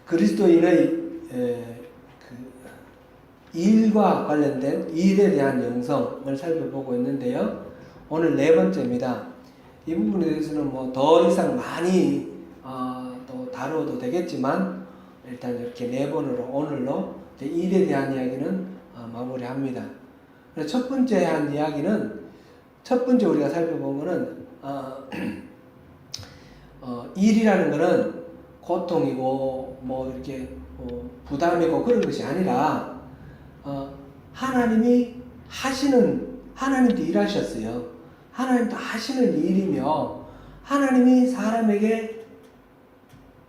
그리스도인의 일과 관련된 일에 대한 영성을 살펴보고 있는데요. 오늘 네 번째입니다. 이 부분에 대해서는 뭐 더 이상 많이 또 다루어도 되겠지만 일단 이렇게 네 번으로 오늘로 일에 대한 이야기는 마무리합니다. 첫 번째 한 이야기는 첫 번째 우리가 살펴본 거는 일이라는 것은 고통이고 뭐 이렇게 부담이고 그런 것이 아니라 하나님이 하나님도 일하셨어요. 하나님도 하시는 일이며 하나님이 사람에게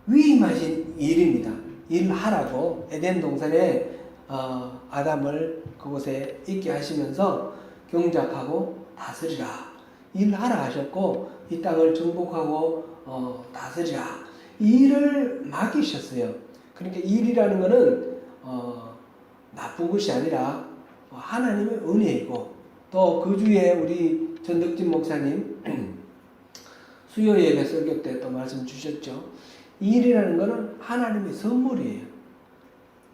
위임하신 일입니다. 일을 하라고 에덴 동산에 아담을 그곳에 있게 하시면서 경작하고 다스리라 일하라 하셨고 이 땅을 정복하고 다스리라 이 일을 맡기셨어요. 그러니까 일이라는 것은 나쁜 것이 아니라 하나님의 은혜이고 또 그 주에 우리 전덕진 목사님 수요 예배 설교 때 또 말씀 주셨죠. 일이라는 것은 하나님의 선물이에요.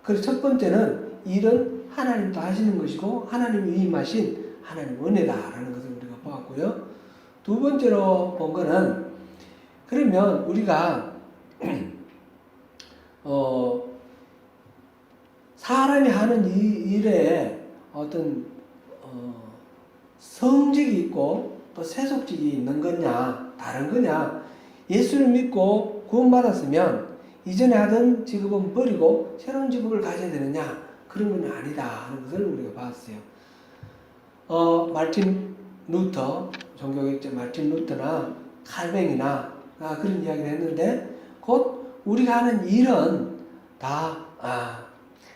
그래서 첫 번째는 일은 하나님도 하시는 것이고 하나님이 위임하신 하나님 은혜다라는 것을 우리가 보았고요. 두 번째로 본 거는 그러면 우리가 사람이 하는 이 일에 어떤 성직이 있고 또 세속직이 있는 거냐 다른 거냐. 예수를 믿고 구원받았으면 이전에 하던 직업은 버리고 새로운 직업을 가져야 되느냐 그런 건 아니다 하는 것을 우리가 봤어요. 마르틴 루터 종교개혁자 마르틴 루터나 칼뱅이나 그런 이야기를 했는데 곧 우리가 하는 일은 다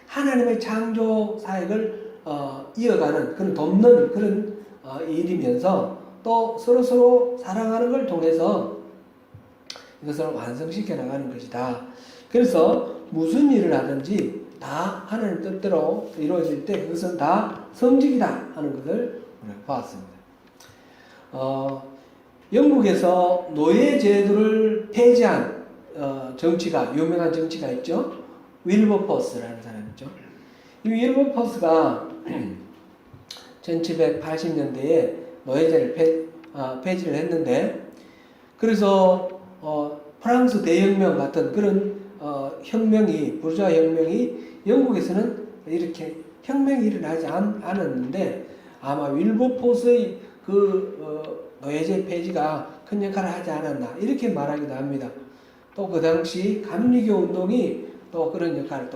하나님의 창조 사역을 이어가는 그런 돕는 그런 일이면서 또 서로 사랑하는 걸 통해서 이것을 완성시켜 나가는 것이다. 그래서 무슨 일을 하든지 다 하나님 뜻대로 이루어질 때 그것은 다 성직이다 하는 것을 우리가 보았습니다. 영국에서 노예제도를 폐지한 유명한 정치가 있죠. 윌버포스라는 사람이죠. 이 윌버포스가 1780년대에 노예제를 폐지를 했는데 그래서 프랑스 대혁명 같은 그런 혁명이 부르주아 혁명이 영국에서는 이렇게 혁명이 일어나지 않았는데 아마 윌버포스의 노예제 폐지가 큰 역할을 하지 않았나 이렇게 말하기도 합니다. 또 그 당시 감리교 운동이 또 그런 역할을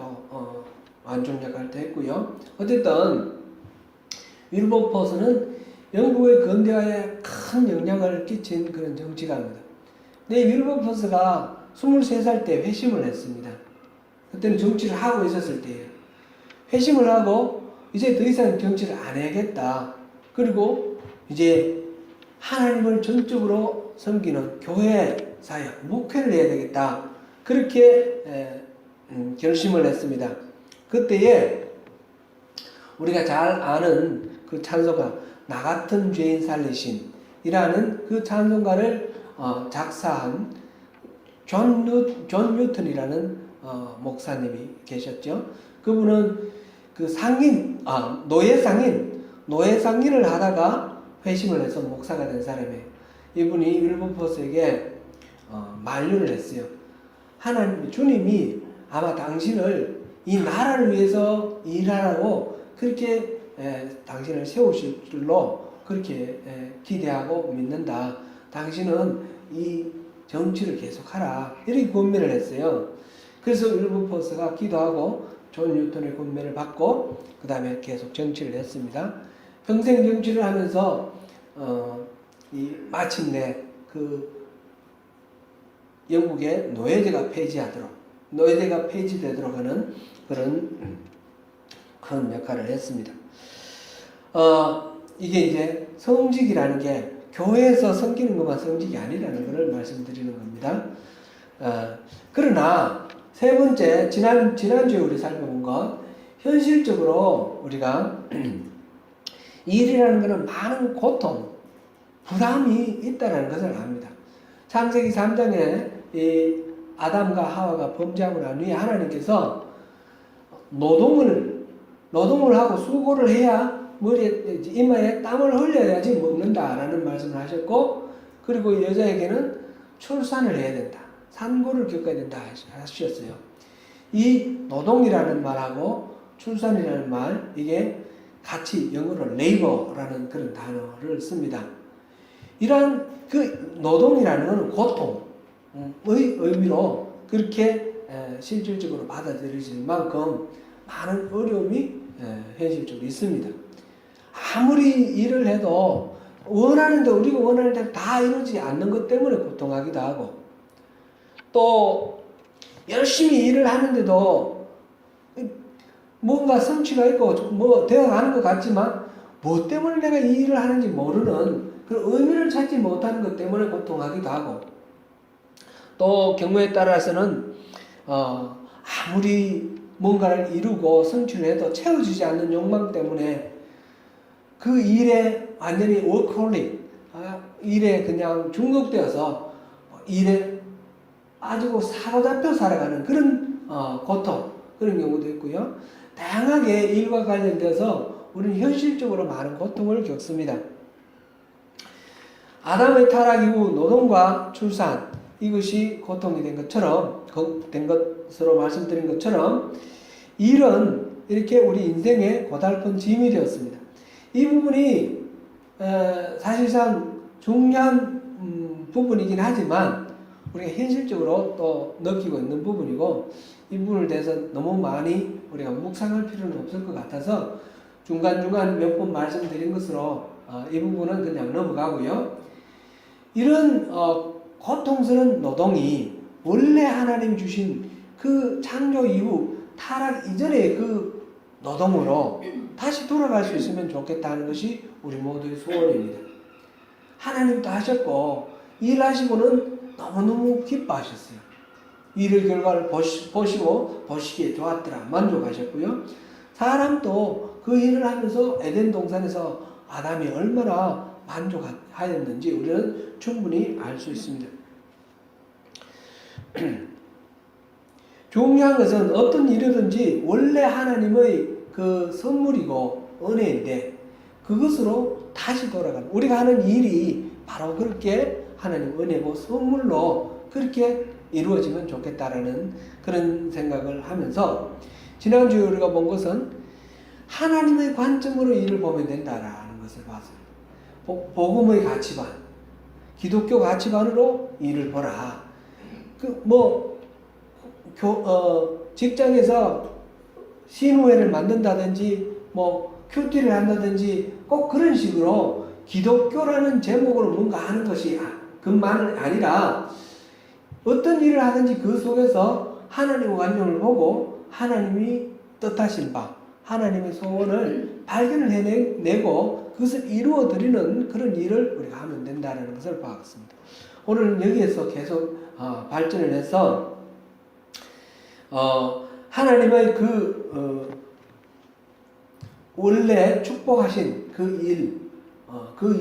완전 역할도 했고요. 어쨌든 윌버포스는 영국의 근대화에 큰 영향을 끼친 그런 정치가입니다. 근데 윌버포스가 23살 때 회심을 했습니다. 그때는 정치를 하고 있었을 때예요. 회심을 하고 이제 더 이상 정치를 안 해야겠다. 그리고 이제 하나님을 전적으로 섬기는 교회 사역, 목회를 해야 되겠다. 그렇게 결심을 했습니다. 그때에 우리가 잘 아는 그 찬송가 나 같은 죄인 살리신이라는 그 찬송가를 작사한 존 뉴턴이라는 목사님이 계셨죠. 그분은 그 노예 상인을 하다가 회심을 해서 목사가 된 사람이에요. 이분이 윌버포스에게 만류를 했어요. 주님이 아마 당신을 이 나라를 위해서 일하라고 그렇게 당신을 세우실 줄로 그렇게 기대하고 믿는다. 당신은 이 정치를 계속하라. 이렇게 권면을 했어요. 그래서 윌버포스가 기도하고 존 뉴턴의 권면을 받고 그 다음에 계속 정치를 했습니다. 평생 정치를 하면서 마침내 그 영국의 노예제가 폐지되도록 하는 그런 큰 역할을 했습니다. 이게 이제 성직이라는 게 교회에서 섬기는 것만 성직이 아니라는 것을 말씀드리는 겁니다. 그러나 세 번째, 지난주에 우리 살펴본 것, 현실적으로 우리가 일이라는 것은 많은 고통, 부담이 있다는 것을 압니다. 창세기 3장에 이 아담과 하와가 범죄하고 난 후에 하나님께서 노동을 하고 수고를 해야 머리에 이마에 땀을 흘려야지 먹는다라는 말씀을 하셨고, 그리고 여자에게는 출산을 해야 된다, 산고를 겪어야 된다 하셨어요. 이 노동이라는 말하고 출산이라는 말, 이게 같이 영어로 labor라는 그런 단어를 씁니다. 이러한 그 노동이라는 것은 고통의 의미로 그렇게 실질적으로 받아들여질 만큼 많은 어려움이 현실적으로 있습니다. 아무리 일을 해도 원하는데, 우리가 원하는 대로 다 이루지 않는 것 때문에 고통하기도 하고, 또 열심히 일을 하는데도 뭔가 성취가 있고 뭐 되어가는 것 같지만 뭐 때문에 내가 이 일을 하는지 모르는 그런 의미를 찾지 못하는 것 때문에 고통하기도 하고, 또 경우에 따라서는 아무리 뭔가를 이루고 성취를 해도 채워지지 않는 욕망 때문에 그 일에 완전히 워커홀릭, 일에 그냥 중독되어서 일에 빠지고 사로잡혀 살아가는 그런 고통, 그런 경우도 있고요. 다양하게 일과 관련돼서 우리는 현실적으로 많은 고통을 겪습니다. 아담의 타락 이후 노동과 출산, 이것이 고통이 된 것으로 말씀드린 것처럼 일은 이렇게 우리 인생의 고달픈 짐이 되었습니다. 이 부분이 사실상 중요한 부분이긴 하지만 우리가 현실적으로 또 느끼고 있는 부분이고, 이 부분에 대해서 너무 많이 우리가 묵상할 필요는 없을 것 같아서 중간중간 몇 번 말씀드린 것으로 이 부분은 그냥 넘어가고요. 이런 고통스러운 노동이 원래 하나님 주신 그 창조 이후 타락 이전의 그 노동으로 다시 돌아갈 수 있으면 좋겠다는 것이 우리 모두의 소원입니다. 하나님도 하셨고 일하시고는 너무너무 기뻐하셨어요. 일의 결과를 보시기에 좋았더라, 만족하셨고요. 사람도 그 일을 하면서 에덴 동산에서 아담이 얼마나 만족하였는지 우리는 충분히 알 수 있습니다. 중요한 것은 어떤 일이든지 원래 하나님의 그 선물이고 은혜인데 그것으로 다시 돌아가는, 우리가 하는 일이 바로 그렇게 하나님 은혜고 선물로 그렇게 이루어지면 좋겠다라는 그런 생각을 하면서, 지난주에 우리가 본 것은 하나님의 관점으로 일을 보면 된다라는 것을 봤어요. 복음의 가치관, 기독교 가치관으로 일을 보라. 직장에서 신우회를 만든다든지 큐티를 한다든지 꼭 그런 식으로 기독교라는 제목으로 뭔가 하는 것이 그만은 아니라, 어떤 일을 하든지 그 속에서 하나님의 관점을 보고 하나님이 뜻하신 바, 하나님의 소원을 발견을 해내고 그것을 이루어드리는 그런 일을 우리가 하면 된다는 것을 봤습니다. 오늘은 여기에서 계속 발전을 해서 하나님의 원래 축복하신 그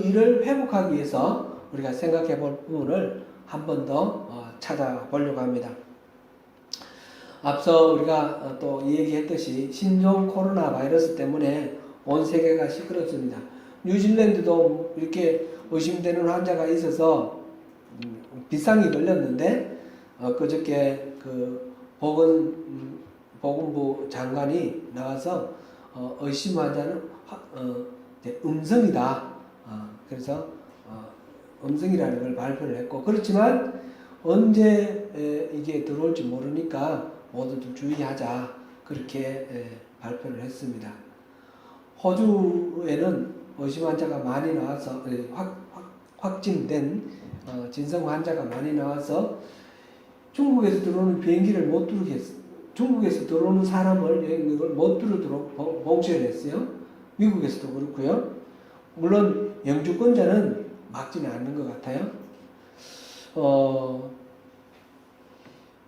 일을 회복하기 위해서 우리가 생각해 볼 부분을 한 번 더 찾아보려고 합니다. 앞서 우리가 또 얘기했듯이 신종 코로나 바이러스 때문에 온 세계가 시끄럽습니다. 뉴질랜드도 이렇게 의심되는 환자가 있어서 비상이 걸렸는데 그저께 그 보건부 장관이 나와서 의심 환자는 음성이다. 그래서 음성이라는 걸 발표를 했고, 그렇지만 언제 이게 들어올지 모르니까 모두들 주의하자, 그렇게 발표를 했습니다. 호주에는 의심 환자가 많이 나와서 확진된 진성 환자가 많이 나와서 중국에서 들어오는 비행기를 못 들게 했어요. 중국에서 들어오는 사람을 여행객을 못 들어오도록 봉쇄를 했어요. 미국에서도 그렇고요. 물론 영주권자는 막지는 않는 것 같아요.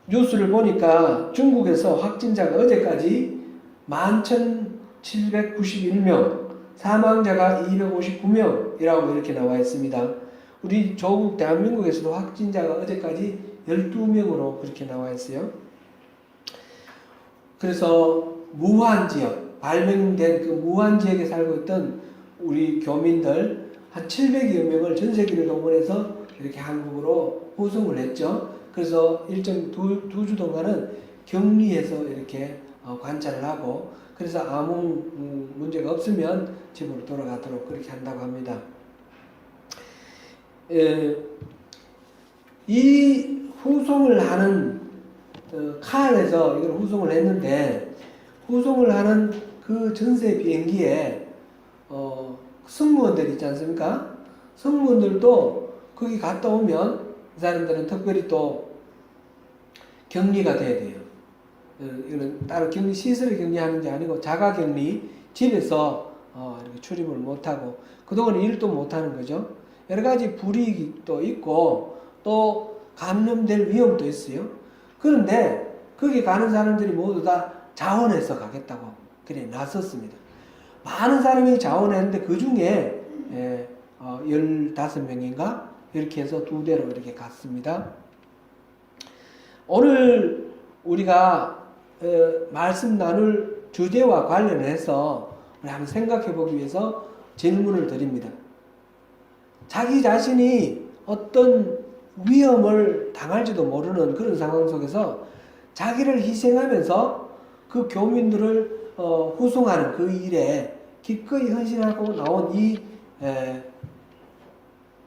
뉴스를 보니까 중국에서 확진자가 어제까지 11,791명, 사망자가 259명이라고 이렇게 나와 있습니다. 우리 조국 대한민국에서도 확진자가 어제까지 12명으로 그렇게 나와 있어요. 그래서 무한 지역, 발명된 그 무한 지역에 살고 있던 우리 교민들 한 700여 명을 전 세계를 동원해서 이렇게 한국으로 후송을 했죠. 그래서 일정 두 주 동안은 격리해서 이렇게 관찰을 하고, 그래서 아무 문제가 없으면 집으로 돌아가도록 그렇게 한다고 합니다. 이 후송을 하는 칸에서 이걸 후송을 했는데, 후송을 하는 그 전세 비행기에 승무원들 있지 않습니까? 승무원들도 거기 갔다 오면 그 사람들은 특별히 또 격리가 돼야 돼요. 이거는 따로 격리 시설을 격리하는 게 아니고 자가 격리, 집에서 이렇게 출입을 못하고 그동안 일도 못하는 거죠. 여러 가지 불이익도 있고 또 감염될 위험도 있어요. 그런데 거기 가는 사람들이 모두 다 자원해서 가겠다고 그래 나섰습니다. 많은 사람이 자원했는데 그 중에 15명인가 이렇게 해서 두 대로 이렇게 갔습니다. 오늘 우리가 말씀 나눌 주제와 관련해서 우리 한번 생각해 보기 위해서 질문을 드립니다. 자기 자신이 어떤 위험을 당할지도 모르는 그런 상황 속에서 자기를 희생하면서 그 교민들을 후송하는 그 일에 기꺼이 헌신하고 나온 이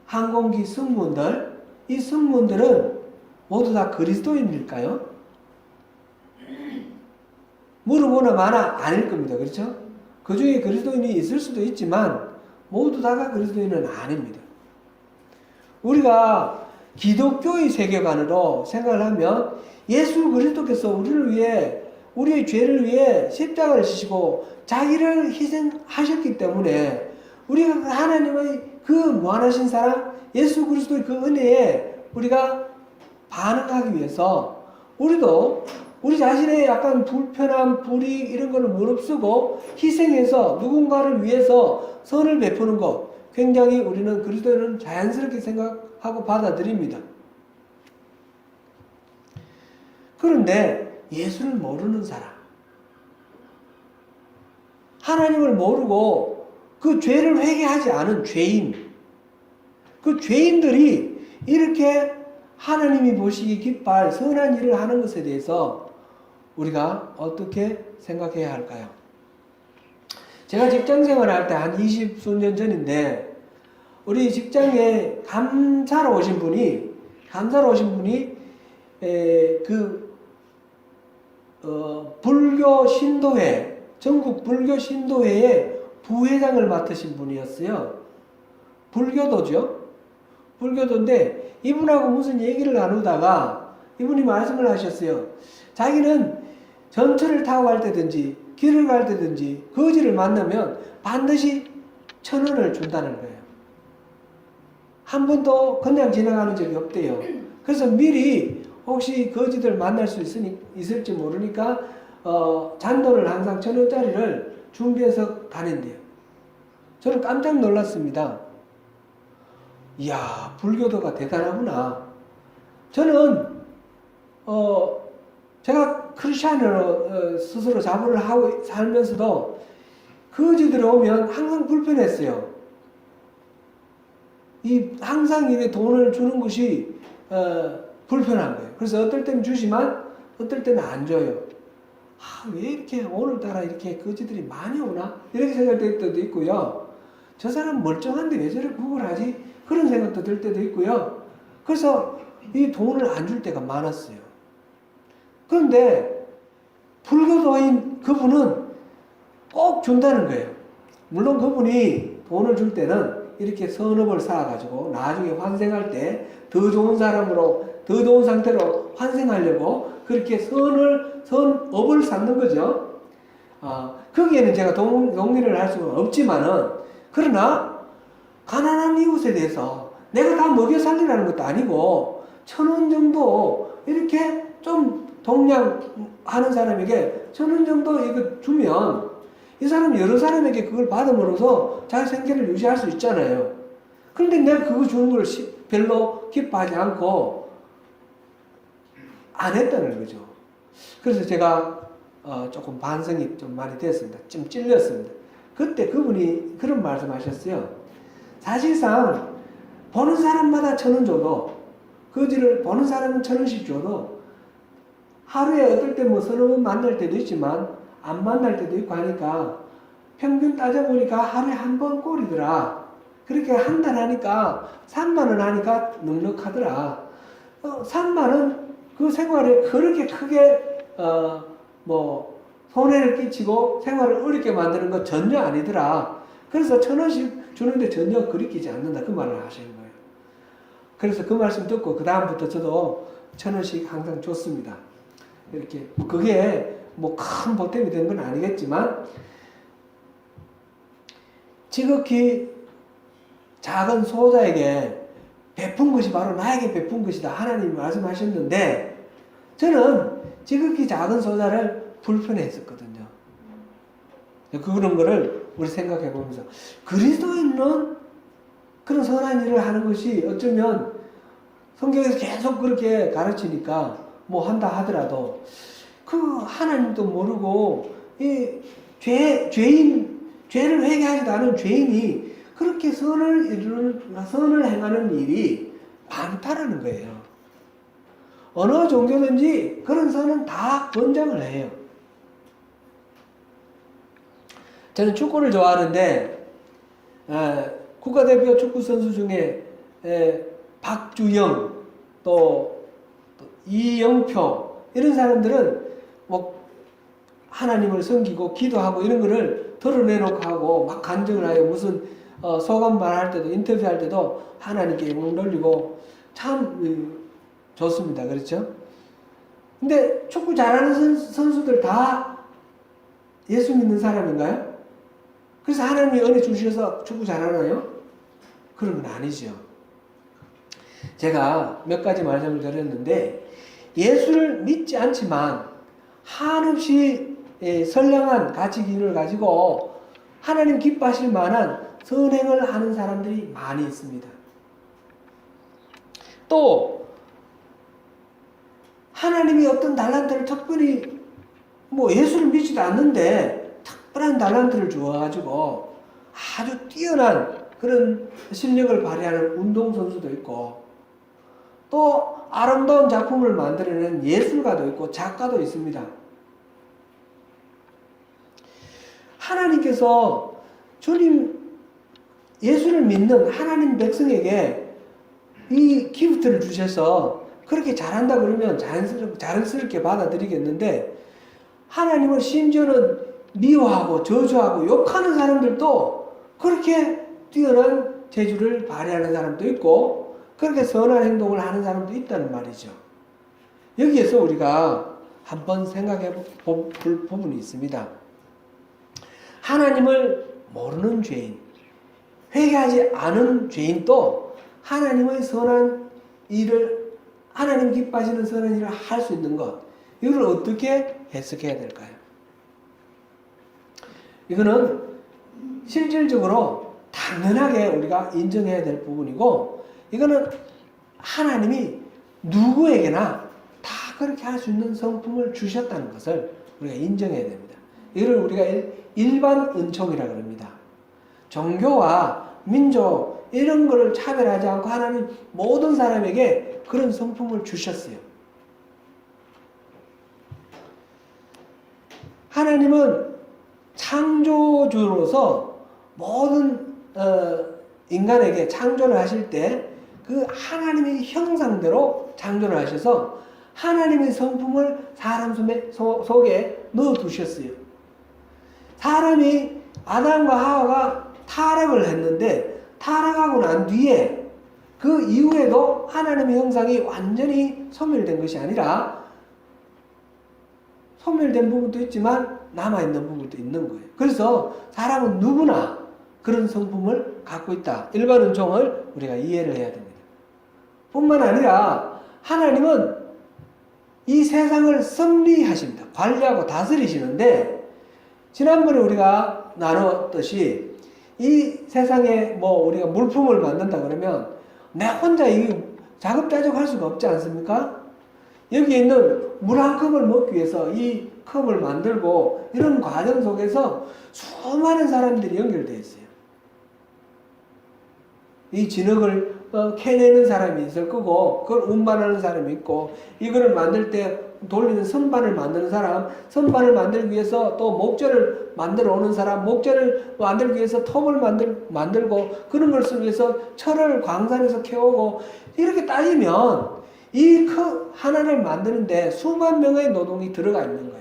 항공기 승무원들, 이 승무원들은 모두 다 그리스도인일까요? 물어보나 마나 아닐 겁니다. 그렇죠? 그 중에 그리스도인이 있을 수도 있지만 모두 다가 그리스도인은 아닙니다. 우리가 기독교의 세계관으로 생각을 하면 예수 그리스도께서 우리를 위해, 우리의 죄를 위해 십자가를 지시고 자기를 희생하셨기 때문에 우리가 하나님의 그 무한하신 사랑, 예수 그리스도의 그 은혜에 우리가 반응하기 위해서 우리도 우리 자신의 약간 불편함, 불이익 이런 거를 무릅쓰고 희생해서 누군가를 위해서 선을 베푸는 것, 굉장히 우리는 그리스도인은 자연스럽게 생각하고 받아들입니다. 그런데 예수를 모르는 사람, 하나님을 모르고 그 죄를 회개하지 않은 죄인, 그 죄인들이 이렇게 하나님이 보시기 기뻐할 선한 일을 하는 것에 대해서 우리가 어떻게 생각해야 할까요? 제가 직장 생활할 때 한 20수년 전인데 우리 직장에 감사로 오신 분이 불교 신도회, 전국 불교 신도회의 부회장을 맡으신 분이었어요. 불교도죠. 불교도인데 이분하고 무슨 얘기를 나누다가 이분이 말씀을 하셨어요. 자기는 전철을 타고 갈 때든지 길을 갈 때든지 거지를 만나면 반드시 1,000원을 준다는 거예요. 한 번도 그냥 지나가는 적이 없대요. 그래서 미리 혹시 거지들 만날 수 있을지 모르니까 잔돈을 항상 1,000원짜리를 준비해서 다닌대요. 저는 깜짝 놀랐습니다. 이야, 불교도가 대단하구나. 저는 제가 크리스찬으로 스스로 자부를 하고 살면서도 거지들이 오면 항상 불편했어요. 항상 이게 돈을 주는 것이 불편한 거예요. 그래서 어떨 때는 주지만 어떨 때는 안 줘요. 왜 이렇게 오늘따라 이렇게 거지들이 많이 오나? 이렇게 생각될 때도 있고요. 저 사람 멀쩡한데 왜 저렇게 구걸하지? 그런 생각도 들 때도 있고요. 그래서 이 돈을 안 줄 때가 많았어요. 그런데 불교도인 그분은 꼭 준다는 거예요. 물론 그분이 돈을 줄 때는 이렇게 선업을 쌓아가지고 나중에 환생할 때 더 좋은 사람으로, 더 좋은 상태로 환생하려고 그렇게 선업을 쌓는 거죠. 거기에는 제가 동의를 할 수는 없지만은, 그러나 가난한 이웃에 대해서 내가 다 먹여 살리라는 것도 아니고 1,000원 정도 이렇게 좀 동냥하는 사람에게 1,000원 정도 이거 주면 이 사람 여러 사람에게 그걸 받음으로써 자기 생계를 유지할 수 있잖아요. 그런데 내가 그거 주는 걸 별로 기뻐하지 않고 안 했다는 거죠. 그래서 제가 조금 반성이 좀 많이 됐습니다. 좀 찔렸습니다. 그때 그분이 그런 말씀 하셨어요. 사실상 보는 사람마다 1,000원 줘도, 거지를 보는 사람은 1,000원씩 줘도 하루에 어떨 때 뭐 서너 번 만날 때도 있지만 안 만날 때도 있고 하니까 평균 따져보니까 하루에 한 번 꼴이더라. 그렇게 한 달 하니까 3만 원 하니까 넉넉하더라. 3만 원 그 생활에 그렇게 크게 뭐 손해를 끼치고 생활을 어렵게 만드는 건 전혀 아니더라. 그래서 1,000원씩 주는데 전혀 그리끼지 않는다. 그 말을 하시는 거예요. 그래서 그 말씀 듣고 그 다음부터 저도 1,000원씩 항상 줬습니다. 이렇게 그게 뭐 큰 보탬이 되는 건 아니겠지만 지극히 작은 소자에게 베푼 것이 바로 나에게 베푼 것이다. 하나님이 말씀하셨는데 저는 지극히 작은 소자를 불편해했었거든요. 그런 거를 우리 생각해 보면서 그리스도인은 그런 선한 일을 하는 것이 어쩌면 성경에서 계속 그렇게 가르치니까 뭐 한다 하더라도 그 하나님도 모르고 이 죄를 회개하지도 않은 죄인이 그렇게 선을 행하는 일이 많다라는 거예요. 어느 종교든지 그런 선은 다 권장을 해요. 저는 축구를 좋아하는데 국가대표 축구 선수 중에 박주영 또 이영표 이런 사람들은 뭐 하나님을 섬기고 기도하고 이런 거를 드러내놓고 하고 막 간증을 하여 무슨 소감 말할 때도 인터뷰할 때도 하나님께 영광 돌리고 참 좋습니다. 그렇죠? 근데 축구 잘하는 선수들 다 예수 믿는 사람인가요? 그래서 하나님이 은혜 주셔서 축구 잘하나요? 그런 건 아니죠. 제가 몇 가지 말씀을 드렸는데 예수를 믿지 않지만 한없이 선량한 가치 기준을 가지고 하나님 기뻐하실 만한 선행을 하는 사람들이 많이 있습니다. 또 하나님이 어떤 달란트를 특별히 뭐 예수를 믿지도 않는데 특별한 달란트를 주어가지고 아주 뛰어난 그런 실력을 발휘하는 운동선수도 있고 또 아름다운 작품을 만들어내는 예술가도 있고 작가도 있습니다. 하나님께서 주님 예수를 믿는 하나님 백성에게 이 기프트를 주셔서 그렇게 잘한다 그러면 자연스럽게 받아들이겠는데 하나님을 심지어는 미워하고 저주하고 욕하는 사람들도 그렇게 뛰어난 재주를 발휘하는 사람도 있고 그렇게 선한 행동을 하는 사람도 있다는 말이죠. 여기에서 우리가 한번 생각해 볼 부분이 있습니다. 하나님을 모르는 죄인, 회개하지 않은 죄인도 하나님의 선한 일을, 하나님 기뻐하시는 선한 일을 할 수 있는 것, 이걸 어떻게 해석해야 될까요? 이거는 실질적으로 당연하게 우리가 인정해야 될 부분이고, 이거는 하나님이 누구에게나 다 그렇게 할 수 있는 성품을 주셨다는 것을 우리가 인정해야 됩니다. 이걸 우리가 일반 은총이라고 합니다. 종교와 민족 이런 거를 차별하지 않고 하나님 모든 사람에게 그런 성품을 주셨어요. 하나님은 창조주로서 모든 인간에게 창조를 하실 때 그 하나님의 형상대로 창조를 하셔서 하나님의 성품을 사람 속에 넣어두셨어요. 사람이 아담과 하와가 타락을 했는데 타락하고 난 뒤에 그 이후에도 하나님의 형상이 완전히 소멸된 것이 아니라 소멸된 부분도 있지만 남아있는 부분도 있는 거예요. 그래서 사람은 누구나 그런 성품을 갖고 있다. 일반 은총을 우리가 이해를 해야 됩니다. 뿐만 아니라 하나님은 이 세상을 섭리하십니다. 관리하고 다스리시는데 지난번에 우리가 나눴듯이 이 세상에 뭐 우리가 물품을 만든다 그러면 내 혼자 이 자급자족할 수가 없지 않습니까? 여기 있는 물 한 컵을 먹기 위해서 이 컵을 만들고 이런 과정 속에서 수많은 사람들이 연결되어 있어요. 이 진흙을 캐내는 사람이 있을 거고 그걸 운반하는 사람이 있고 이거를 만들 때 돌리는 선반을 만드는 사람, 선반을 만들기 위해서 또 목재를 만들어 오는 사람, 목재를 만들기 위해서 톱을 만들고 그런 것을 위해서 철을 광산에서 캐오고 이렇게 따지면 이 하나를 만드는데 수만 명의 노동이 들어가 있는 거예요.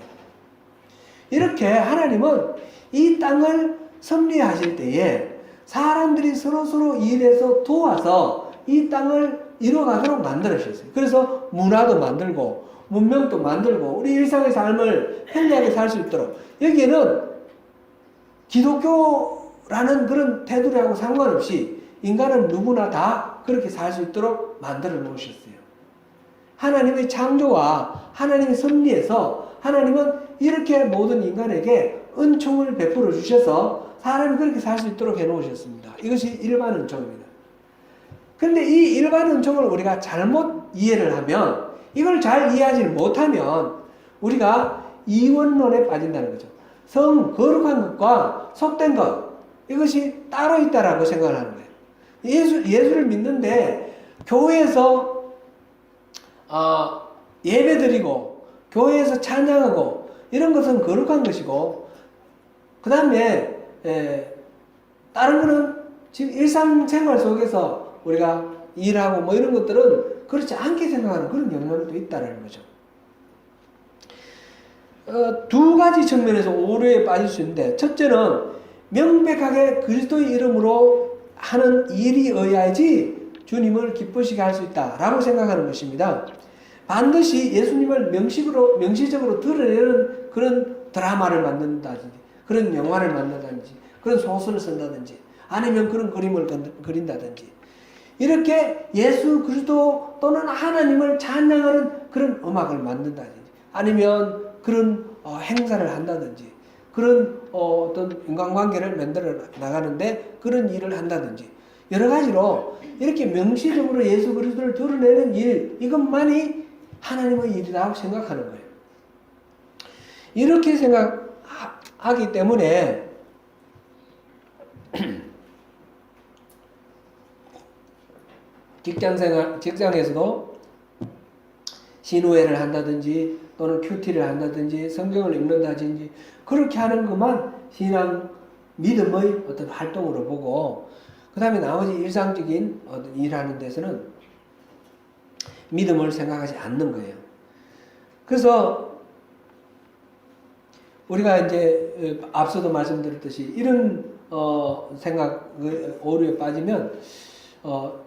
이렇게 하나님은 이 땅을 섭리하실 때에 사람들이 서로 일해서 도와서 이 땅을 이뤄가도록 만들으셨어요. 그래서 문화도 만들고 문명도 만들고 우리 일상의 삶을 편리하게 살 수 있도록 여기에는 기독교라는 그런 테두리하고 상관없이 인간은 누구나 다 그렇게 살 수 있도록 만들어 놓으셨어요. 하나님의 창조와 하나님의 섭리에서 하나님은 이렇게 모든 인간에게 은총을 베풀어 주셔서 사람이 그렇게 살 수 있도록 해놓으셨습니다. 이것이 일반 은총입니다. 근데 이 일반 은총을 우리가 잘못 이해를 하면 이걸 잘 이해하지 못하면 우리가 이원론에 빠진다는 거죠. 거룩한 것과 속된 것 이것이 따로 있다라고 생각을 하는 거예요. 예수를 믿는데 교회에서 예배드리고 교회에서 찬양하고 이런 것은 거룩한 것이고 그 다음에 다른 거는 지금 일상생활 속에서 우리가 일하고 뭐 이런 것들은 그렇지 않게 생각하는 그런 영향도 있다는 거죠. 두 가지 측면에서 오류에 빠질 수 있는데 첫째는 명백하게 그리스도의 이름으로 하는 일이 어야지 주님을 기쁘시게 할 수 있다라고 생각하는 것입니다. 반드시 예수님을 명시적으로 드러내는 그런 드라마를 만든다든지 그런 영화를 만든다든지 그런 소설을 쓴다든지 아니면 그런 그림을 그린다든지 이렇게 예수 그리스도 또는 하나님을 찬양하는 그런 음악을 만든다든지 아니면 그런 행사를 한다든지 그런 어떤 인간관계를 만들어 나가는데 그런 일을 한다든지 여러 가지로 이렇게 명시적으로 예수 그리스도를 드러내는 일 이것만이 하나님의 일이라고 생각하는 거예요. 이렇게 생각하기 때문에 직장에서도 신우회를 한다든지 또는 큐티를 한다든지 성경을 읽는다든지 그렇게 하는 것만 신앙 믿음의 어떤 활동으로 보고 그 다음에 나머지 일상적인 어떤 일하는 데서는 믿음을 생각하지 않는 거예요. 그래서 우리가 이제 앞서도 말씀드렸듯이 이런 생각 오류에 빠지면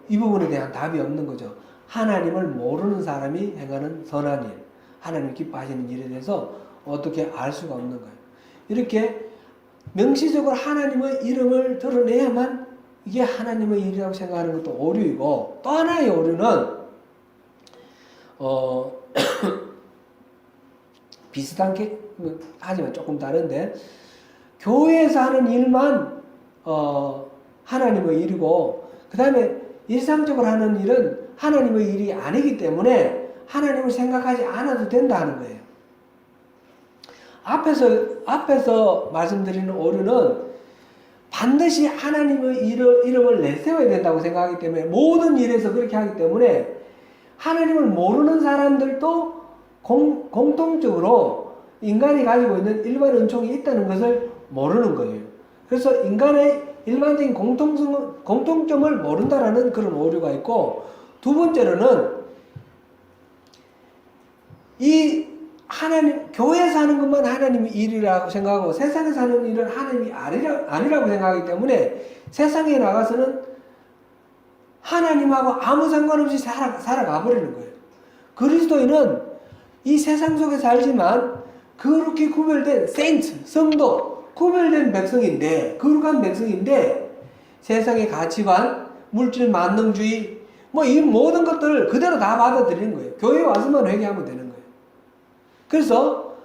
이 부분에 대한 답이 없는 거죠. 하나님을 모르는 사람이 행하는 선한 일, 하나님 기뻐하시는 일에 대해서 어떻게 알 수가 없는 거예요. 이렇게 명시적으로 하나님의 이름을 드러내야만 이게 하나님의 일이라고 생각하는 것도 오류이고 또 하나의 오류는 비슷한 게 하지만 조금 다른데 교회에서 하는 일만 하나님의 일이고 그 다음에 일상적으로 하는 일은 하나님의 일이 아니기 때문에 하나님을 생각하지 않아도 된다는 거예요. 앞에서 말씀드리는 오류는 반드시 하나님의 이름을 내세워야 된다고 생각하기 때문에 모든 일에서 그렇게 하기 때문에 하나님을 모르는 사람들도 공통적으로 인간이 가지고 있는 일반 은총이 있다는 것을 모르는 거예요. 그래서 인간의 일반적인 공통점을 모른다라는 그런 오류가 있고 두 번째로는 이 교회에서 하는 것만 하나님의 일이라고 생각하고 세상에서 하는 일은 하나님이 아니라고 생각하기 때문에 세상에 나가서는 하나님하고 아무 상관없이 살아가 버리는 거예요. 그리스도인은 이 세상 속에 살지만 그렇게 구별된 성도, 구별된 백성인데 거룩한 백성인데 세상의 가치관, 물질 만능주의 뭐 이 모든 것들을 그대로 다 받아들이는 거예요. 교회에 와서만 회개하면 되는 거예요. 그래서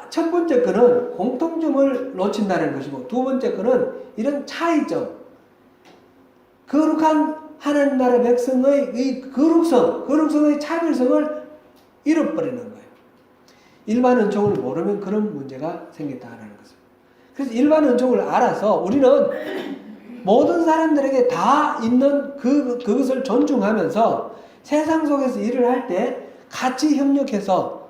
첫 번째 거는 공통점을 놓친다는 것이고, 두 번째 거는 이런 차이점, 거룩한 하나님 나라 백성의 이 거룩성의 차별성을 잃어버리는 거예요. 일반 은총을 모르면 그런 문제가 생긴다는 것입니다. 그래서 일반 은총을 알아서 우리는 모든 사람들에게 다 있는 그것을 존중하면서 세상 속에서 일을 할 때 같이 협력해서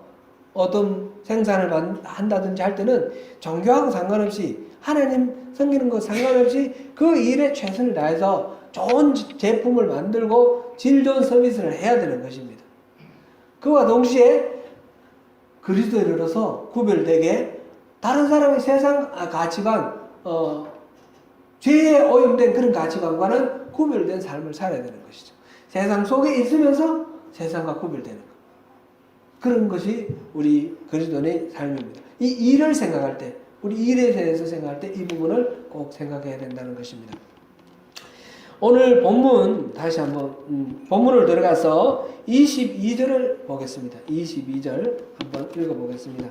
어떤 생산을 한다든지 할 때는 종교하고 상관없이 하나님 섬기는 것 상관없이 그 일에 최선을 다해서 좋은 제품을 만들고 질 좋은 서비스를 해야 되는 것입니다. 그와 동시에 그리스도인으로서 구별되게 다른 사람의 세상 가치관, 죄에 오염된 그런 가치관과는 구별된 삶을 살아야 되는 것이죠. 세상 속에 있으면서 세상과 구별되는 것. 그런 것이 우리 그리스도인의 삶입니다. 이 일을 생각할 때, 우리 일에 대해서 생각할 때 이 부분을 꼭 생각해야 된다는 것입니다. 오늘 본문 다시 한번 본문을 들어가서 22절을 보겠습니다. 22절 한번 읽어보겠습니다.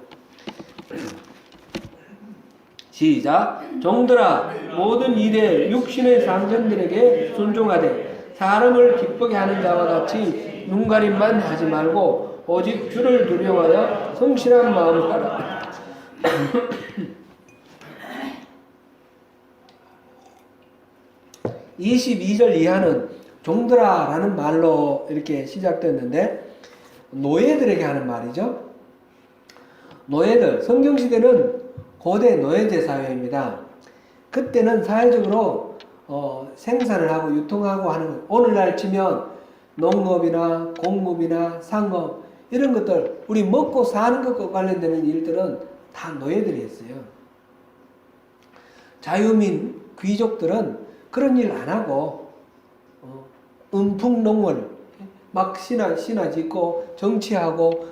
시작. 종들아 모든 일에 육신의 상전들에게 순종하되 사람을 기쁘게 하는 자와 같이 눈가림만 하지 말고 오직 주를 두려워하여 성실한 마음을 따라 22절 이하는 종들아 라는 말로 이렇게 시작됐는데 노예들에게 하는 말이죠. 노예들, 성경시대는 고대 노예제 사회입니다. 그때는 사회적으로 생산을 하고 유통하고 하는 것, 오늘날 치면 농업이나 공업이나 상업 이런 것들, 우리 먹고 사는 것과 관련되는 일들은 다 노예들이 했어요. 자유민 귀족들은 그런 일 안 하고 음풍농월 막 신화 짓고 정치하고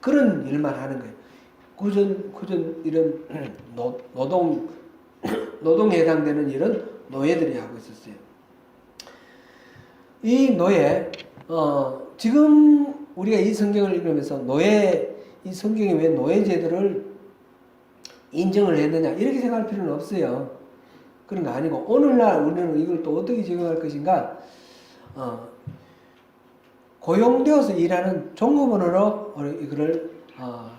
그런 일만 하는 거예요. 그전 이런 노동에 해당되는 일은 노예들이 하고 있었어요. 이 노예 지금 우리가 이 성경을 읽으면서 이 성경이 왜 노예제도를 인정을 했느냐 이렇게 생각할 필요는 없어요. 그런 거 아니고 오늘날 우리는 이걸 또 어떻게 적용할 것인가, 고용되어서 일하는 종업원으로 이거를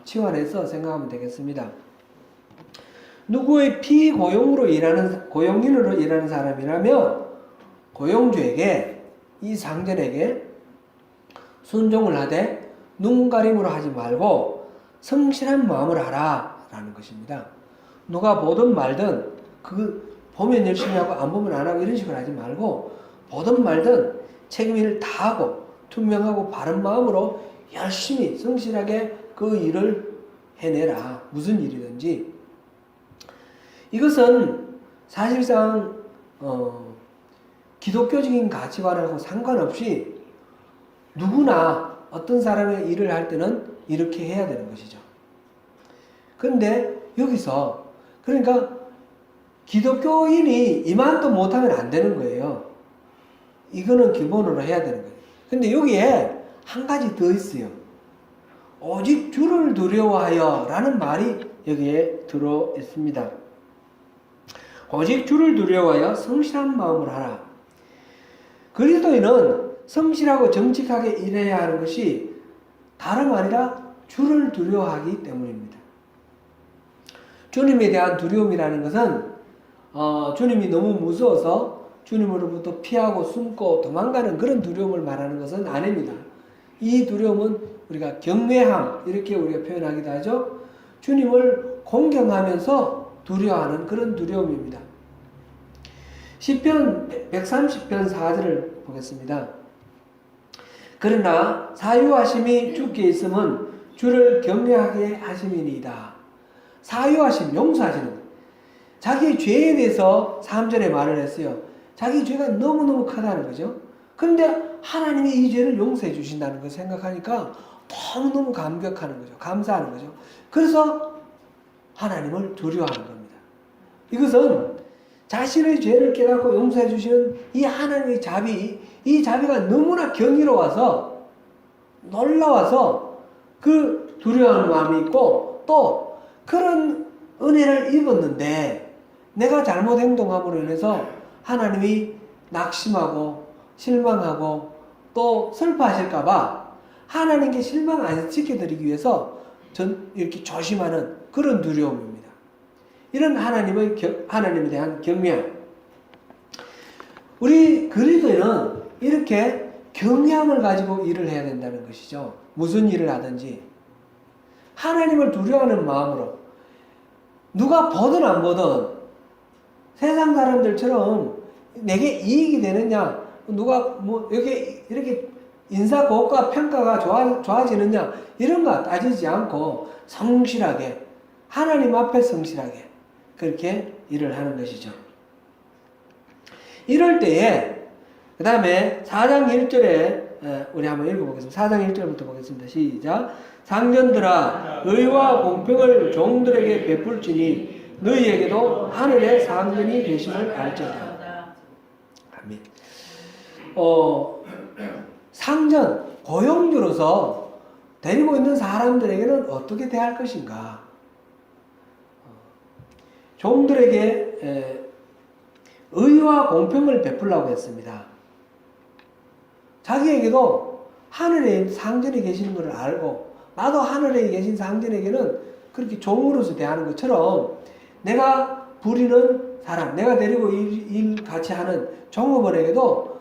치환해서 생각하면 되겠습니다. 누구의 피고용으로 일하는 고용인으로 일하는 사람이라면 고용주에게 이 상전에게 순종을 하되 눈가림으로 하지 말고 성실한 마음을 하라 라는 것입니다. 누가 보든 말든 보면 열심히 하고 안 보면 안 하고 이런 식으로 하지 말고 보든 말든 책임을 다하고 투명하고 바른 마음으로 열심히 성실하게 그 일을 해내라. 무슨 일이든지. 이것은 사실상 기독교적인 가치관하고 상관없이 누구나 어떤 사람의 일을 할 때는 이렇게 해야 되는 것이죠. 그런데 여기서 그러니까 기독교인이 이만도 못하면 안 되는 거예요. 이거는 기본으로 해야 되는 거예요. 근데 여기에 한 가지 더 있어요. 오직 주를 두려워하여 라는 말이 여기에 들어 있습니다. 오직 주를 두려워하여 성실한 마음으로 하라. 그리스도인은 성실하고 정직하게 일해야 하는 것이 다름 아니라 주를 두려워하기 때문입니다. 주님에 대한 두려움이라는 것은 주님이 너무 무서워서 주님으로부터 피하고 숨고 도망가는 그런 두려움을 말하는 것은 아닙니다. 이 두려움은 우리가 경외함 이렇게 우리가 표현하기도 하죠. 주님을 공경하면서 두려워하는 그런 두려움입니다. 시편 130편 4절을 보겠습니다. 그러나 사유하심이 주께 있음은 주를 경외하게 하심이니이다. 사유하심, 용서하시는 것. 자기 죄에 대해서 3절에 말을 했어요. 자기 죄가 너무너무 크다는 거죠. 그런데 하나님이 이 죄를 용서해 주신다는 걸 생각하니까 너무너무 감격하는 거죠. 감사하는 거죠. 그래서 하나님을 두려워하는 겁니다. 이것은 자신의 죄를 깨닫고 용서해 주시는 이 하나님의 자비, 이 자비가 너무나 경이로워서 놀라워서 그 두려워하는 마음이 있고 또 그런 은혜를 입었는데 내가 잘못 행동함으로 인해서 하나님이 낙심하고 실망하고 또 슬퍼하실까봐 하나님께 실망 안 시켜드리기 위해서 이렇게 조심하는 그런 두려움입니다. 이런 하나님에 대한 경외함. 우리 그리스도인은 이렇게 경외함을 가지고 일을 해야 된다는 것이죠. 무슨 일을 하든지 하나님을 두려워하는 마음으로 누가 보든 안 보든 세상 사람들처럼 내게 이익이 되느냐, 누가 뭐 이렇게 인사 고가 평가가 좋아지느냐 이런 거 따지지 않고 성실하게 하나님 앞에 성실하게 그렇게 일을 하는 것이죠. 이럴 때에 그 다음에 4장 1절에 우리 한번 읽어보겠습니다. 4장 1절부터 보겠습니다. 시작. 상전들아 의와 공평을 종들에게 베풀지니 너희에게도 하늘의 상전이 되심을 알지어다. 아멘. 상전, 고용주로서 데리고 있는 사람들에게는 어떻게 대할 것인가? 종들에게 의와 공평을 베풀라고 했습니다. 자기에게도 하늘에 상전이 계시는 것을 알고 나도 하늘에 계신 상전에게는 그렇게 종으로서 대하는 것처럼 내가 부리는 사람, 내가 데리고 일 같이 하는 종업원에게도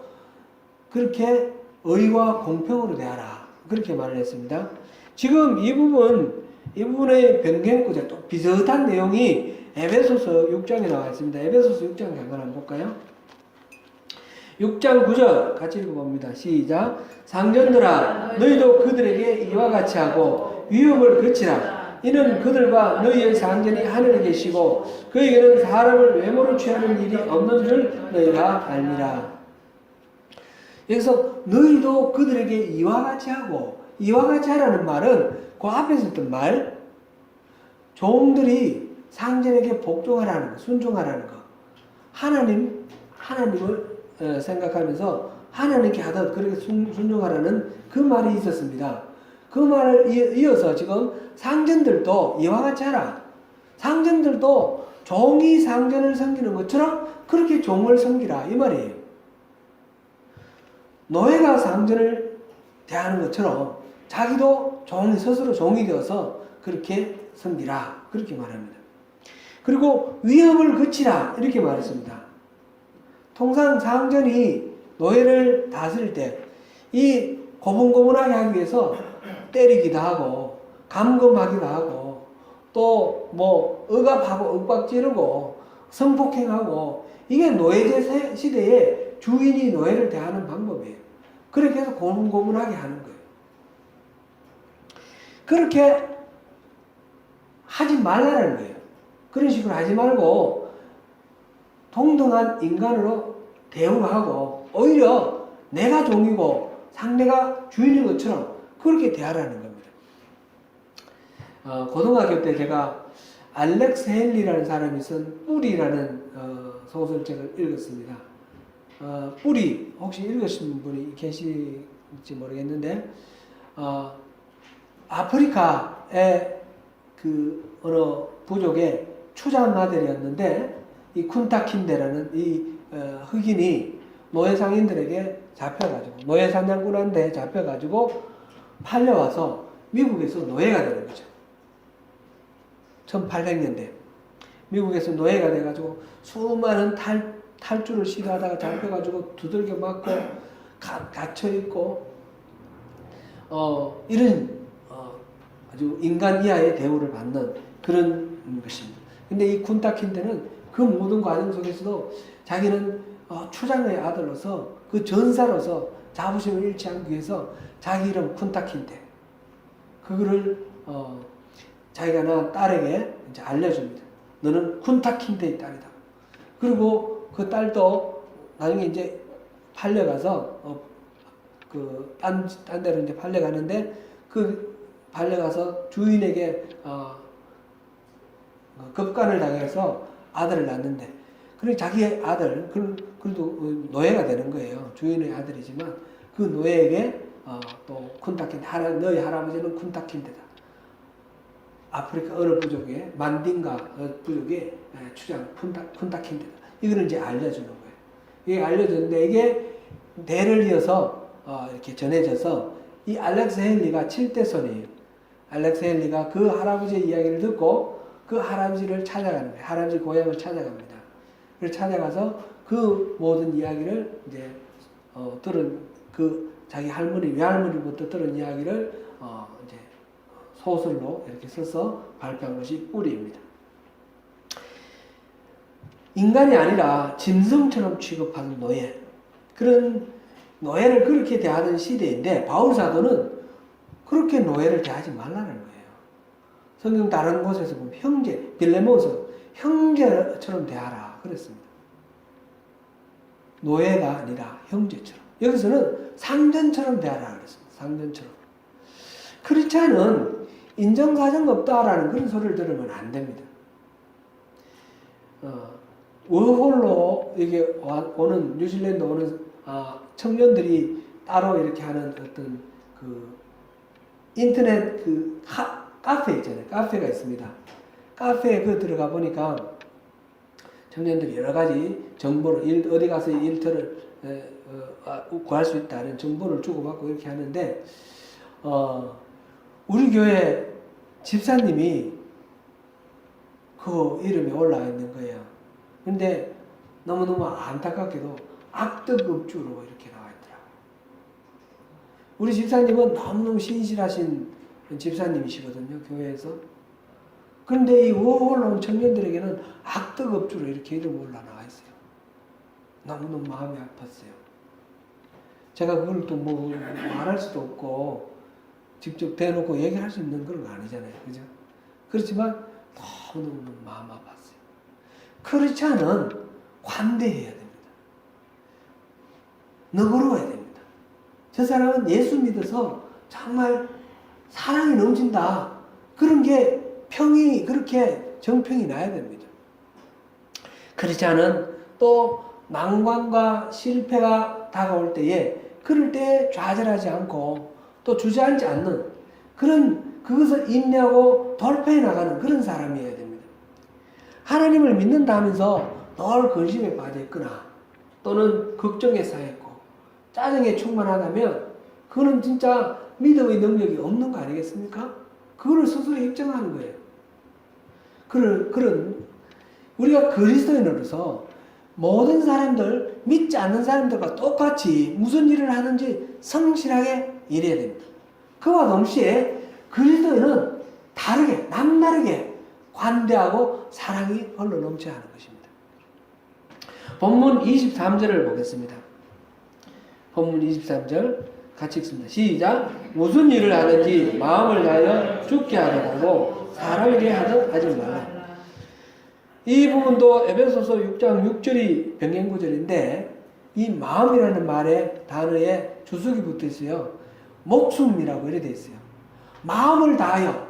그렇게 의와 공평으로 대하라. 그렇게 말을 했습니다. 지금 이 부분의 변경구조 또 비슷한 내용이 에베소서 6장에 나와 있습니다. 에베소서 6장 잠깐 한번 볼까요? 6장 9절 같이 읽어봅니다. 시작. 상전들아 너희도 그들에게 이와 같이 하고 위협을 그치라. 이는 그들과 너희의 상전이 하늘에 계시고 그에게는 사람을 외모로 취하는 일이 없는 줄 너희가 알미라. 여기서 너희도 그들에게 이와 같이 하고, 이와 같이 하라는 말은 그 앞에 있었던 말, 종들이 상전에게 복종하라는 거, 순종하라는 거, 하나님을 생각하면서 하나님께 하듯 그렇게 순종하라는 그 말이 있었습니다. 그 말을 이어서 지금 상전들도 이와 같이 하라. 상전들도 종이 상전을 섬기는 것처럼 그렇게 종을 섬기라 이 말이에요. 노예가 상전을 대하는 것처럼 자기도 스스로 종이 되어서 그렇게 섬기라 그렇게 말합니다. 그리고 위협을 그치라 이렇게 말했습니다. 통상 상전이 노예를 다스릴 때 이 고분고분하게 하기 위해서 때리기도 하고 감금하기도 하고 또 뭐 억압하고 윽박지르고 성폭행하고 이게 노예제 시대에 주인이 노예를 대하는 방법이에요. 그렇게 해서 고분고분하게 하는 거예요. 그렇게 하지 말라는 거예요. 그런 식으로 하지 말고 동등한 인간으로 대우하고 오히려 내가 종이고 상대가 주인인 것처럼 그렇게 대하라는 겁니다. 고등학교 때 제가 알렉스 헨리라는 사람이 쓴 뿌리라는 소설책을 읽었습니다. 뿌리 혹시 읽으신 분이 계실지 모르겠는데 아프리카의 그 어느 부족의 추장 아들이었는데 이 쿤타킨데라는 이 흑인이 노예 상인들에게 잡혀가지고 노예 사냥꾼한테 잡혀가지고 팔려와서 미국에서 노예가 되는 거죠. 1800년대 미국에서 노예가 돼가지고 수많은 탈주를 시도하다가 잡혀가지고 두들겨 맞고 갇혀있고 이런 아주 인간 이하의 대우를 받는 그런 것입니다. 근데 이 쿤타킨데는 그 모든 과정 속에서도 자기는 추장의 아들로서 그 전사로서 자부심을 잃지 않기 위해서 자기 이름 쿤타킨데 그거를 자기가 낳은 딸에게 이제 알려줍니다. 너는 쿤타킨데의 딸이다. 그리고 그 딸도 나중에 이제 팔려가서 딴 데로 이제 팔려가는데 그 팔려가서 주인에게 급간을 당해서 아들을 낳는데 그리고 자기의 아들 그래도 노예가 되는 거예요. 주인의 아들이지만 그 노예에게 또 쿤타킨데 너희 할아버지는 쿤타킨데다. 아프리카 어느 부족에 만딩가 부족에 주장 푼다킨드다. 이거는 이제 알려주는 거예요. 이게 알려줬는데 이게 대를 이어서 이렇게 전해져서 이 알렉스 헨리가 7대 손이에요. 알렉스 헨리가 그 할아버지의 이야기를 듣고 그 할아버지를 찾아가는 거예요. 할아버지 고향을 찾아갑니다. 그래서 찾아가서 그 모든 이야기를 이제 들은 그 자기 할머니 외할머니부터 들은 이야기를 이제 소설로 이렇게 써서 발표한 것이 뿌리입니다. 인간이 아니라 짐승처럼 취급하는 노예, 그런 노예를 그렇게 대하던 시대인데 바울 사도는 그렇게 노예를 대하지 말라는 거예요. 성경 다른 곳에서 보면 형제, 빌레몬서 형제처럼 대하라 그랬습니다. 노예가 아니라 형제처럼. 여기서는 상전처럼 대하라 그랬습니다. 상전처럼. 크리스찬은 인정사정 없다라는 그런 소리를 들으면 안 됩니다. 워홀로 이게 오는 뉴질랜드 오는 청년들이 따로 이렇게 하는 어떤 그 인터넷 그 카페 있잖아요. 카페가 있습니다. 카페에 그 들어가 보니까 청년들이 여러 가지 정보를 어디 가서 일터를 구할 수 있다는 정보를 주고받고 이렇게 하는데 우리 교회 집사님이 그 이름이 올라와 있는 거예요. 근데 너무너무 안타깝게도 악덕업주로 이렇게 나와 있더라고요. 우리 집사님은 너무너무 신실하신 집사님이시거든요, 교회에서. 그런데 이 워홀로 온 청년들에게는 악덕업주로 이렇게 이름 올라와 있어요. 너무너무 마음이 아팠어요. 제가 그걸 또 뭐 말할 수도 없고 직접 대놓고 얘기할 수 있는 건 아니잖아요. 그죠? 그렇지만 너무너무 마음 아팠어요. 크리스찬은 관대해야 됩니다. 너그러워야 됩니다. 저 사람은 예수 믿어서 정말 사랑이 넘친다. 그런 게 평이 그렇게 정평이 나야 됩니다. 크리스찬은 또 난관과 실패가 다가올 때에 그럴 때 좌절하지 않고 또 주저앉지 않는 그것을 인내하고 돌파해 나가는 그런 사람이어야 됩니다. 하나님을 믿는다 하면서 늘 근심에 빠져 있거나 또는 걱정에 쌓여있고 짜증에 충만하다면 그거는 진짜 믿음의 능력이 없는 거 아니겠습니까? 그거를 스스로 입증하는 거예요. 그런 우리가 그리스도인으로서 모든 사람들, 믿지 않는 사람들과 똑같이 무슨 일을 하든지 성실하게 일해야 됩니다. 그와 동시에 그리스도인은 다르게, 남다르게 관대하고 사랑이 흘러 넘쳐야 하는 것입니다. 본문 23절을 보겠습니다. 본문 23절 같이 읽습니다. 시작. 무슨 일을 하든지 마음을 다하여 죽게 하더라도 사람에게 하지 말라. 이 부분도 에베소서 6장 6절이 변경구절인데 이 마음이라는 말에 단어에 주석이 붙어 있어요. 목숨이라고 이렇게 되어 있어요. 마음을 다하여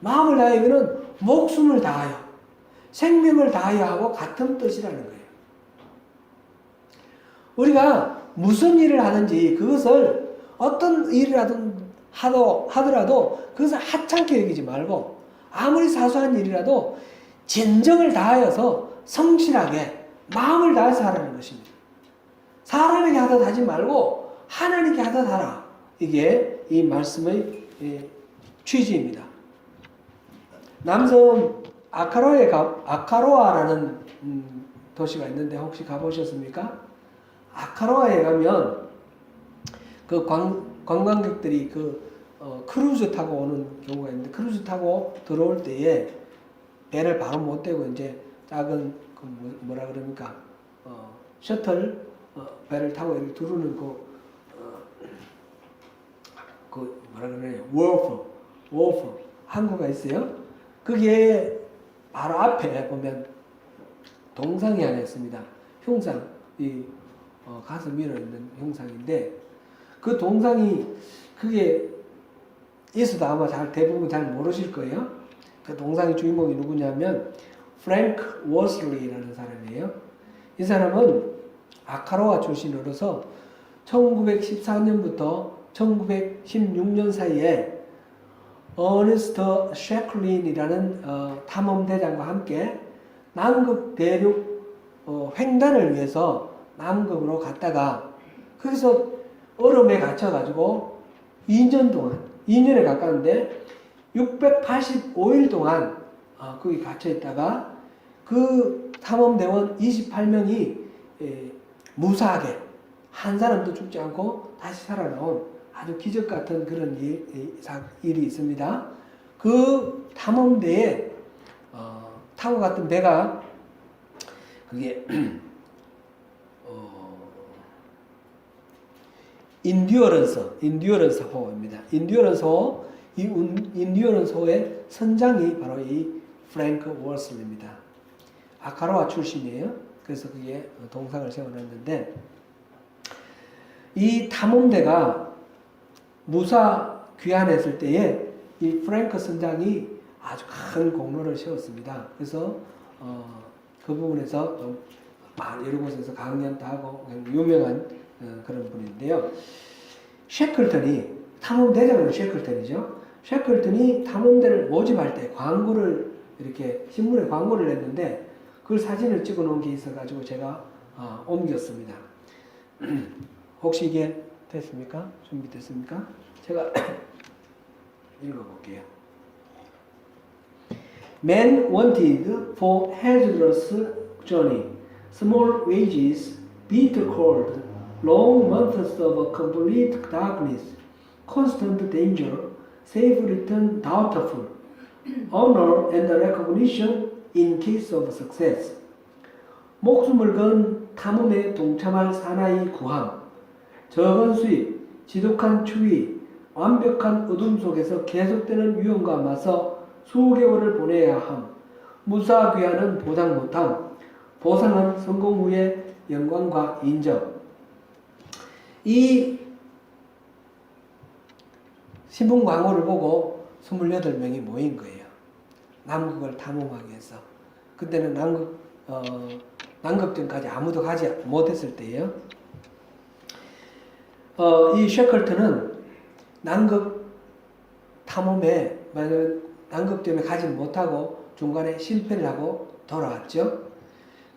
이거는 목숨을 다하여 생명을 다하여 하고 같은 뜻이라는 거예요. 우리가 무슨 일을 하든지 그것을 어떤 일을 하더라도 그것을 하찮게 여기지 말고 아무리 사소한 일이라도 진정을 다하여서 성실하게 마음을 다해서 하라는 것입니다. 사람에게 하다 하지 말고 하나님께 하다 하라. 이게 이 말씀의 취지입니다. 남섬 아카로아라는 도시가 있는데 혹시 가보셨습니까? 아카로아에 가면 그 관광객들이 크루즈 타고 오는 경우가 있는데 크루즈 타고 들어올 때에 배를 바로 못 대고 이제 작은 뭐라 그럽니까? 셔틀 배를 타고 이렇게 두르는 뭐라 그러나요? 워프 항구가 있어요. 그게 바로 앞에 보면 동상이 하나 있습니다. 형상, 가슴 밀어 있는 형상인데 그 동상이 그게 있어도 아마 대부분 잘 모르실 거예요. 그 동상의 주인공이 누구냐면 프랭크 워슬리라는 사람이에요. 이 사람은 아카로아 출신으로서 1914년부터 1916년 사이에 어니스트 셰클린이라는 탐험대장과 함께 남극 대륙 횡단을 위해서 남극으로 갔다가 거기서 얼음에 갇혀가지고 2년 동안, 2년에 가까운데 685일 동안 거기 갇혀있다가 그 탐험대원 28명이 무사하게 한 사람도 죽지 않고 다시 살아나온 아주 기적 같은 그런 일이 있습니다. 그 탐험대에 타고 갔던 배가 그게 인듀어런스 호입니다. 이 인듀어런스 호의 선장이 바로 이 프랭크 월슬입니다. 아카로아 출신이에요. 그래서 그게 동상을 세워놨는데 이 탐험대가 무사 귀환했을 때에 이 프랭크 선장이 아주 큰 공로를 세웠습니다. 그래서 그 부분에서 여러 곳에서 강연도 하고 유명한 그런 분인데요. 셰클턴이 탐험대장은 셰클턴이죠. 셰클턴이 탐험대를 모집할 때 광고를 이렇게 신문에 광고를 냈는데 그 사진을 찍어 놓은 게 있어가지고 제가 옮겼습니다. 혹시 이게 됐습니까? 준비됐습니까? 제가 읽어볼게요. Men wanted for hazardous journey, small wages, bitter cold, long months of complete darkness, constant danger, safe return doubtful, honor and recognition in case of success. 목숨을 건 탐험에 동참할 사나이 구함, 적은 수입, 지독한 추위, 완벽한 어둠 속에서 계속되는 위험과 맞서 수개월을 보내야 함, 무사귀환은 보장 못함, 보상은 성공 후의 영광과 인정. 이 신문 광고를 보고 28명이 모인 거예요. 남극을 탐험하기 위해서. 그때는 남극전까지 아무도 가지 못했을 때예요. 이 셰클턴은 남극 탐험에 남극점에 가지 못하고 중간에 실패를 하고 돌아왔죠.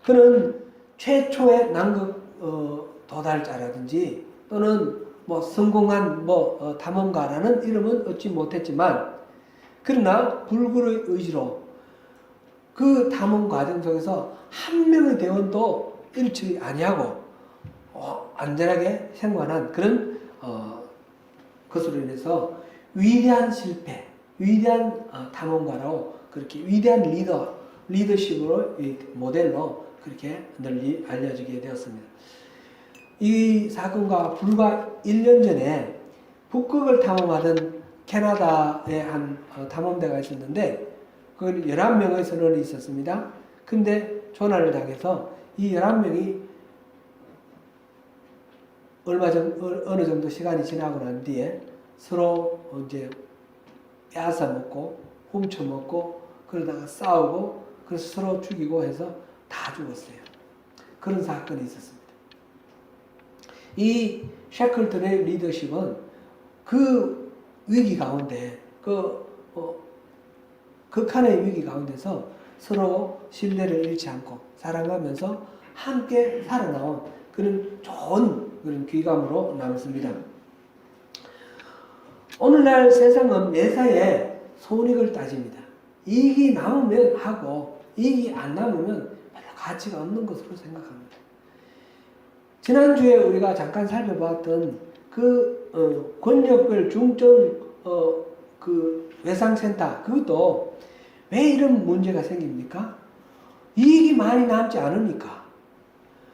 그는 최초의 남극 도달자라든지 또는 뭐 성공한 탐험가라는 이름은 얻지 못했지만 그러나 불굴의 의지로 그 탐험 과정 속에서 한 명의 대원도 잃지 아니하고 안전하게 생還한 그런 것으로 인해서 위대한 실패, 위대한 탐험가로 그렇게 위대한 리더십으로 모델로 그렇게 널리 알려지게 되었습니다. 이 사건과 불과 1년 전에 북극을 탐험하던 캐나다의 한 탐험대가 있었는데 그 11명의 선원이 있었습니다. 근데 조난을 당해서 이 11명이 어느 정도 시간이 지나고 난 뒤에 서로 이제 빼앗아 먹고 훔쳐 먹고 그러다가 싸우고 그래서 서로 죽이고 해서 다 죽었어요. 그런 사건이 있었습니다. 이 셰클턴의 리더십은 그 위기 가운데 극한의 위기 가운데서 서로 신뢰를 잃지 않고 사랑하면서 함께 살아나온 그런 좋은 그런 귀감으로 남습니다. 오늘날 세상은 매사에 손익을 따집니다. 이익이 남으면 하고 이익이 안 남으면 별로 가치가 없는 것으로 생각합니다. 지난주에 우리가 잠깐 살펴봤던 그 권역별 중점 그 외상센터 그것도 왜 이런 문제가 생깁니까? 이익이 많이 남지 않으니까.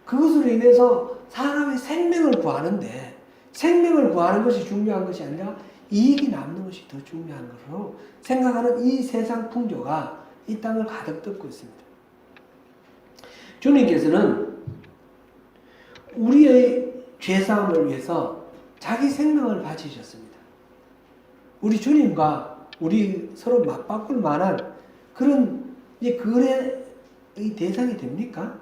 그것으로 인해서 사람의 생명을 구하는데 생명을 구하는 것이 중요한 것이 아니라 이익이 남는 것이 더 중요한 것으로 생각하는 이 세상 풍조가 이 땅을 가득 덮고 있습니다. 주님께서는 우리의 죄사함을 위해서 자기 생명을 바치셨습니다. 우리 주님과 우리 서로 맞바꿀 만한 그런 거래의 대상이 됩니까?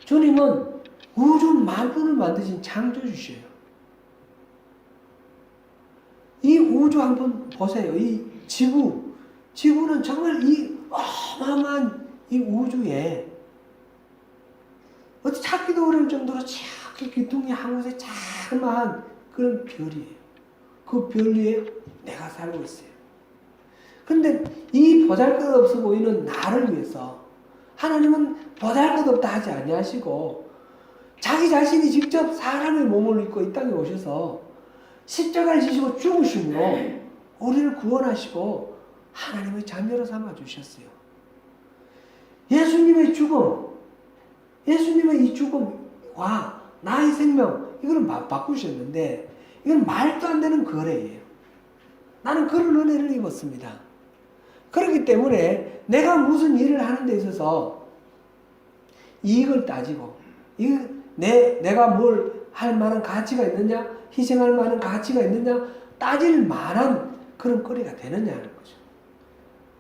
주님은 우주 만물을 만드신 창조주시에요. 이 우주 한번 보세요. 이 지구는 정말 이 어마어마한 이 우주에 어디 찾기도 어려울 정도로 저기 기둥이 한 곳에 자그마한 그런 별이에요. 그 별 위에 내가 살고 있어요. 근데 이 보잘것없어 보이는 나를 위해서 하나님은 보잘것없다 하지 아니하시고 자기 자신이 직접 사람의 몸을 입고 이 땅에 오셔서 십자가를 지시고 죽으심으로 우리를 구원하시고 하나님의 자녀로 삼아주셨어요. 예수님의 이 죽음과 나의 생명, 이거는 바꾸셨는데, 이건 말도 안 되는 거래예요. 나는 그런 은혜를 입었습니다. 그렇기 때문에 내가 무슨 일을 하는 데 있어서 이익을 따지고, 내가 뭘 할 만한 가치가 있느냐, 희생할 만한 가치가 있느냐, 따질 만한 그런 거리가 되느냐는 거죠.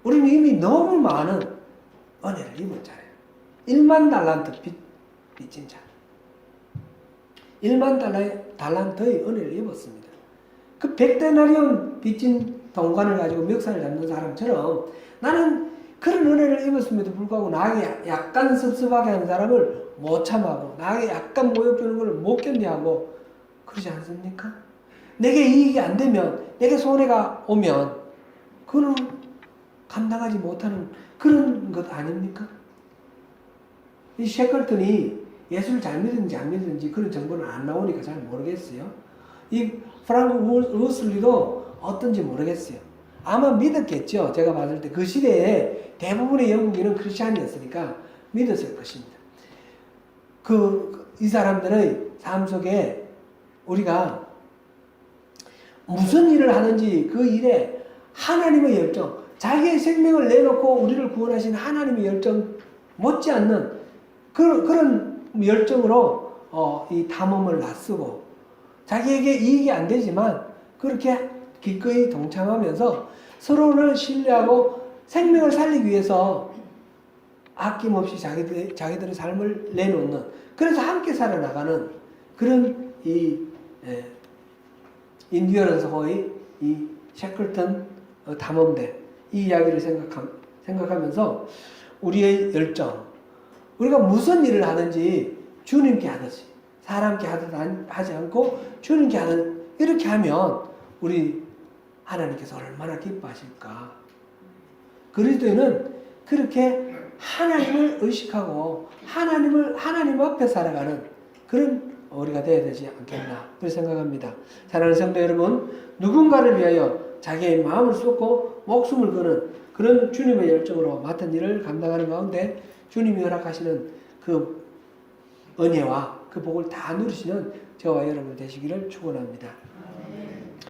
우리는 이미 너무 많은 은혜를 입었잖아요. 1만 달란트 빚진 자. 1만 달란트의 은혜를 입었습니다. 그 100데나리온 빚진 동관을 가지고 멱살을 잡는 사람처럼 나는 그런 은혜를 입었음에도 불구하고 나에게 약간 섭섭하게 하는 사람을 못 참하고 나에게 약간 모욕 주는 걸 못 견디하고 그러지 않습니까? 내게 이익이 안 되면, 내게 손해가 오면 그거는 감당하지 못하는 그런 것 아닙니까? 이 셰클턴이 예수를 잘 믿는지 안 믿는지 그런 정보는 안 나오니까 잘 모르겠어요. 이 프랑크 루슬리도 어떤지 모르겠어요. 아마 믿었겠죠. 제가 봤을 때 그 시대에 대부분의 영국인은 크리스찬이었으니까 믿었을 것입니다. 이 사람들의 삶 속에 우리가 무슨 일을 하는지 그 일에 하나님의 열정, 자기의 생명을 내놓고 우리를 구원하신 하나님의 열정 못지않는 그런 열정으로 이 탐험을 낯쓰고 자기에게 이익이 안 되지만 그렇게 기꺼이 동참하면서 서로를 신뢰하고 생명을 살리기 위해서 아낌없이 자기들의 삶을 내놓는, 그래서 함께 살아나가는 그런 인디어런스호의 이 셰클턴 탐험대 이 이야기를 생각하면서 우리의 열정, 우리가 무슨 일을 하든지 주님께 하듯이 사람께 하지 않고 주님께 하는, 이렇게 하면 우리 하나님께서 얼마나 기뻐하실까. 그리스도인은 그렇게 하나님을 의식하고 하나님 앞에 살아가는 그런 우리가 되어야 되지 않겠나 그렇게 생각합니다. 사랑하는 성도 여러분, 누군가를 위하여 자기의 마음을 쏟고 목숨을 거는 그런 주님의 열정으로 맡은 일을 감당하는 가운데 주님이 허락하시는 그 은혜와 그 복을 다 누리시는 저와 여러분 되시기를 축원합니다.